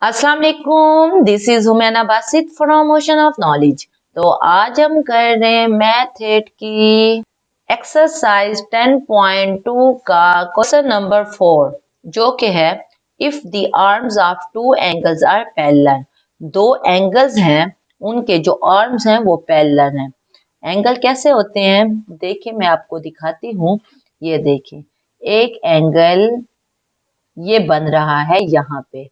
अस्सलाम वालेकुम, this is हुमैना Basit from ocean of knowledge. तो आज हम कर रहे हैं मैथड की एक्सरसाइज 10.2 का क्वेश्चन नंबर 4, जो कि है if the arms of two angles are parallel. दो एंगल्स हैं, उनके जो आर्म्स हैं वो पैरेलल हैं। एंगल कैसे होते हैं देखिए, मैं आपको दिखाती हूँ। ये देखिए, एक एंगल ये बन रहा है यहाँ पे।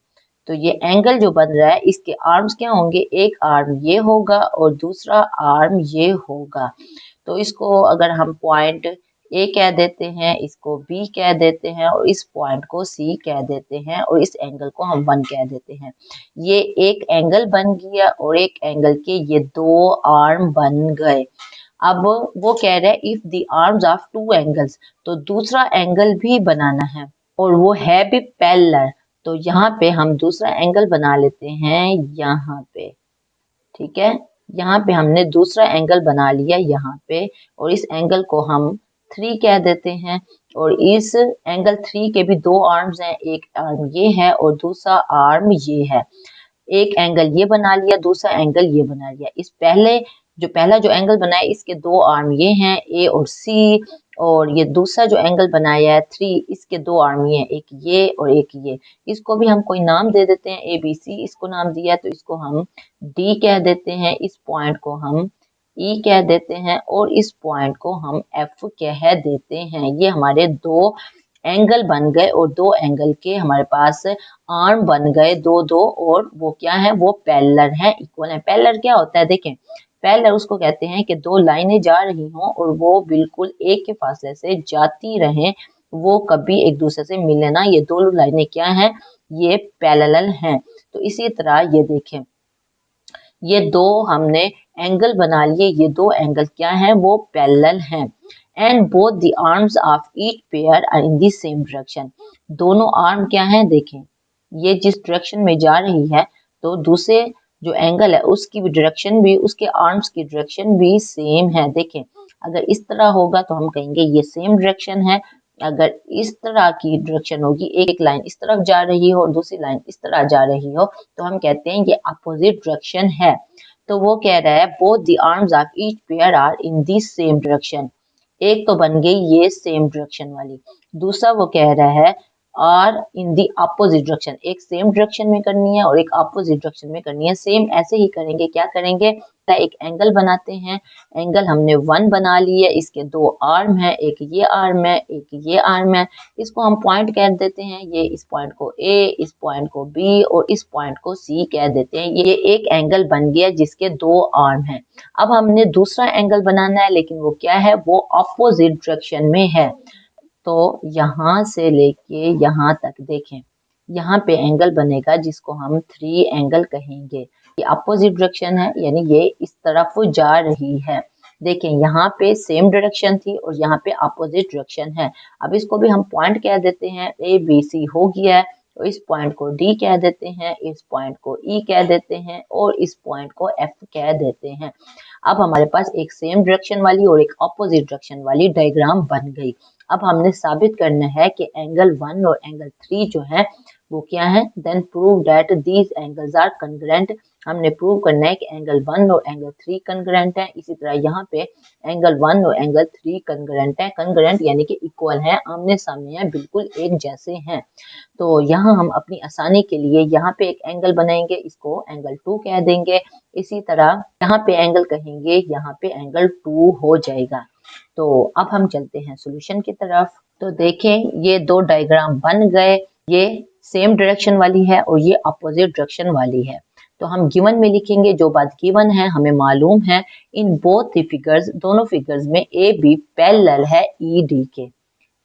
तो ये एंगल जो बन रहा है, इसके आर्म्स क्या होंगे, एक आर्म ये होगा और दूसरा आर्म ये होगा। तो इसको अगर हम पॉइंट ए कह देते हैं, इसको बी कह देते हैं और इस पॉइंट को सी कह देते हैं और इस एंगल को हम 1 कह देते हैं। ये एक एंगल बन गया और एक एंगल के ये दो आर्म बन गए। अब वो कह रहे हैं if the arms of two angles, तो दूसरा एंगल भी बनाना है और वो है भी पैरेलल। तो यहाँ पे हम दूसरा एंगल बना लेते हैं यहाँ पे, ठीक है। यहाँ पे हमने दूसरा एंगल बना लिया यहाँ पे और इस एंगल को हम 3 कह देते हैं। और इस एंगल 3 के भी दो आर्म्स हैं, एक आर्म ये है और दूसरा आर्म ये है। एक एंगल ये बना लिया, दूसरा एंगल ये बना लिया। इस पहला जो एंगल बनाया, इसके दो आर्म ये हैं ए और सी। और ये दूसरा जो एंगल बनाया है 3, इसके दो आर्म ये हैं, एक ये और एक ये। इसको भी हम कोई नाम दे देते हैं, ए बी सी इसको नाम दिया तो इसको हम डी कह देते हैं, इस पॉइंट को हम ई कह देते हैं और इस पॉइंट को हम एफ कह देते हैं। ये हमारे दो एंगल बन गए और दो एंगल के हमारे पास आर्म बन गए दो दो, और वो क्या है, वो पैरेलल है, इक्वल है। पैरेलल क्या होता है देखें, पैरेलल उसको कहते हैं कि दो लाइनें जा रही हों और वो बिल्कुल एक के फासले से जाती रहें, वो कभी एक दूसरे से मिले ना। ये दोनों लाइनें क्या हैं, ये पैरेलल हैं। तो इसी तरह ये देखें, ये दो हमने एंगल बना लिए, ये दो एंगल क्या हैं, वो पैरेलल हैं। And both the arms of each pair are in the same direction. दोनों आर्म क्या हैं देखें, ये जिस डायरेक्शन में जा रही है, तो दूसरे जो एंगल है उसकी भी डायरेक्शन भी, उसके आर्म्स की डायरेक्शन भी सेम है। देखें, अगर इस तरह होगा तो हम कहेंगे ये सेम डायरेक्शन है। अगर इस तरह की डायरेक्शन होगी, एक लाइन इस तरफ जा रही हो और दूसरी लाइन इस तरह जा रही हो, तो हम कहते हैं ये अपोजिट डायरेक्शन है। तो वो कह रहा है both the arms of each pair are in the same direction. एक तो बन गई ये सेम डायरेक्शन वाली, दूसरा वो कह रहा है are in the opposite direction. एक सेम डायरेक्शन में करनी है और एक अपोजिट डायरेक्शन में करनी है। सेम ऐसे ही करेंगे, क्या करेंगे, एक एंगल बनाते हैं। एंगल हमने 1 बना लिया, इसके दो आर्म है, एक ये आर्म है, एक ये आर्म है। इसको हम पॉइंट कह देते हैं, ये इस पॉइंट को ए, इस पॉइंट को बी और इस पॉइंट को सी कह देते हैं। ये एक एंगल बन गया जिसके दो आर्म हैं। अब हमने दूसरा एंगल बनाना है, लेकिन वो क्या है, वो अपोजिट डायरेक्शन में है। तो यहाँ से लेके यहाँ तक देखें, यहाँ पे एंगल बनेगा जिसको हम 3 एंगल कहेंगे। ये अपोजिट डायरेक्शन है, यानी ये इस तरफ जा रही है। देखें, यहाँ पे सेम डायरेक्शन थी और यहाँ पे अपोजिट डायरेक्शन है। अब इसको भी हम पॉइंट कह देते हैं, ए बी सी हो गया है। तो इस पॉइंट को डी कह देते हैं, इस पॉइंट को ई कह देते हैं और इस पॉइंट को एफ कह देते हैं। अब हमारे पास एक सेम डायरेक्शन वाली और एक अपोजिट डायरेक्शन वाली डायग्राम बन गई। अब हमने साबित करना है कि एंगल 1 और एंगल 3 जो है वो क्या है, then prove that these angles are congruent. हमने प्रूव करना है कि एंगल 1 और एंगल 3 कंग्रुएंट है। इसी तरह यहाँ पे एंगल 1 और एंगल 3 कंग्रुएंट है। कंग्रुएंट यानी कि इक्वल है, आमने सामने है, बिल्कुल एक जैसे हैं। तो यहाँ हम अपनी आसानी के लिए यहाँ पे एक एंगल बनाएंगे, इसको एंगल 2 कह देंगे। इसी तरह यहाँ पे एंगल कहेंगे, यहाँ पे एंगल 2 हो जाएगा। तो अब हम चलते हैं सॉल्यूशन की तरफ। तो देखें, ये दो डायग्राम बन गए, ये सेम डायरेक्शन वाली है और ये अपोजिट डायरेक्शन वाली है। तो हम गिवन में लिखेंगे जो बात गिवन है, हमें मालूम है इन बोथ द फिगर्स, दोनों फिगर्स में ए बी पैरेलल है ई डी के।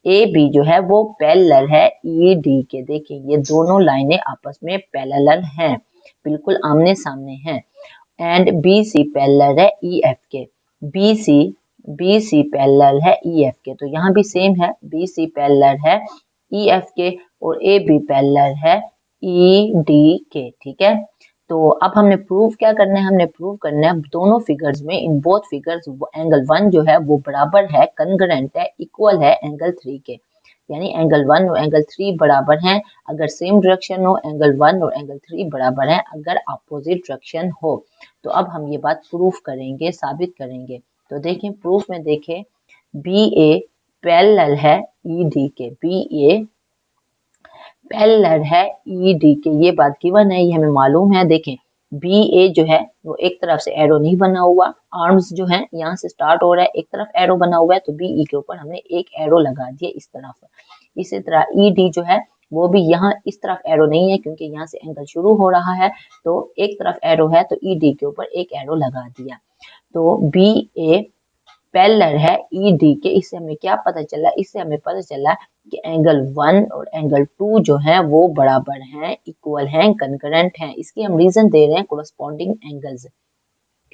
ए बी जो है वो पैरेलल है ई डी के। देखिए, ये दोनों लाइनें आपस में पैरेलल हैं, बिल्कुल आमने सामने हैं। एंड बी सी पैरेलल है ई एफ के। बी सी पैरेलल है ई एफ के, तो यहाँ भी सेम है, बी सी पैरेलल है ई एफ के और ए बी पैरेलल है ई डी के, ठीक है। तो अब हमने प्रूव क्या करना है, हमने प्रूव करना है दोनों फिगर्स में, इन बोथ फिगर्स एंगल 1 जो है वो बराबर है, कंग्रुएंट है, इक्वल है एंगल 3 के। यानी एंगल 1 और एंगल 3 बराबर हैं अगर सेम डायरेक्शन हो, एंगल 1 और एंगल 3 बराबर हैं अगर अपोजिट डायरेक्शन हो। तो अब हम ये बात प्रूफ करेंगे, साबित करेंगे। तो देखें प्रूफ में देखें, बी ए पैरेलल है ई डी के, बी ए पैरेलल है ई डी के, ये बात गिवन है, ये हमें मालूम है। देखें बी ए जो है वो एक तरफ से एरो नहीं बना हुआ, आर्म्स जो है यहाँ से स्टार्ट हो रहा है, एक तरफ एरो बना हुआ है, तो बी ई के ऊपर हमने एक एरो लगा दिया इस तरफ। इसी तरह ई डी जो है वो भी यहाँ इस तरफ एरो नहीं है क्योंकि यहाँ से एंगल शुरू हो रहा है, तो एक तरफ एरो है तो ई डी के ऊपर एक एरो लगा दिया। तो बी ए पैरेलल है ई डी के। इससे हमें क्या पता चला, इससे हमें पता चला कि एंगल 1 और एंगल 2 जो है वो बराबर हैं, इक्वल हैं, कंकरेंट हैं। इसकी हम रीजन दे रहे हैं कोरस्पॉन्डिंग एंगल्स,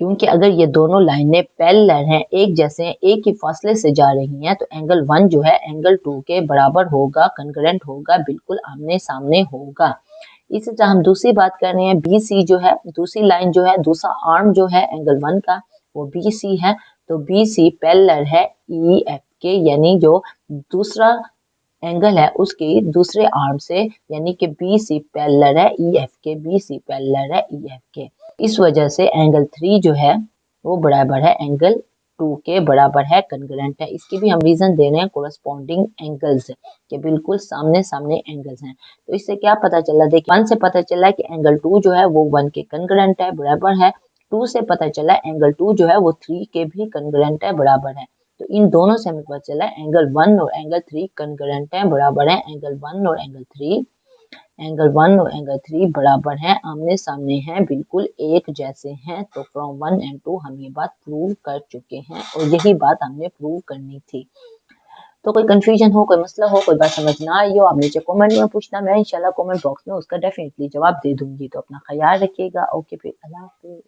क्योंकि अगर ये दोनों लाइनें पैरेलल हैं, एक जैसे हैं, एक ही फासले से जा रही हैं, तो एंगल 1 जो है एंगल 2 के बराबर होगा, कंकरेंट होगा, बिल्कुल आमने सामने होगा। इसी तरह हम दूसरी बात कर रहे हैं, बी सी जो है, दूसरी लाइन जो है, दूसरा आर्म जो है एंगल 1 का वो बी सी है, तो बी सी पैरेलल है ई एफ के, यानी जो दूसरा एंगल है उसके दूसरे आर्म से, यानी कि बी सी पैरेलल है ई एफ के, बी सी पैरेलल है ई एफ के। इस वजह से एंगल 3 जो है वो बराबर है एंगल 2 के, बराबर है, कंग्रुएंट है। इसकी भी हम रीजन दे रहे हैं कोरस्पॉन्डिंग एंगल्स के, बिल्कुल सामने सामने एंगल्स हैं। तो इससे क्या पता चला, देखिए 1 से पता चला कि एंगल 2 जो है वो 1 के कंग्रुएंट है, बराबर है। 2 से पता चला एंगल 2 जो है वो 3 के भी कंग्रुएंट है, बराबर है। तो इन दोनों से हमें पता चला एंगल 1 और एंगल 3 कंकरेंट हैं, बराबर हैं। एंगल 1 और एंगल 3, एंगल 1 और एंगल 3 बराबर हैं, आमने सामने हैं, बिल्कुल एक जैसे हैं। तो फ्रॉम 1 एंड 2 हम ये बात प्रूव कर चुके हैं और यही बात हमने प्रूव करनी थी। तो कोई कंफ्यूजन हो, कोई मसला हो, कोई बात समझ ना आई हो, आप नीचे कमेंट में पूछना, मैं इंशाल्लाह कमेंट बॉक्स में उसका डेफिनेटली जवाब दे दूंगी। तो अपना ख्याल रखिएगा। ओके, फिर अल्लाह हाफिज़।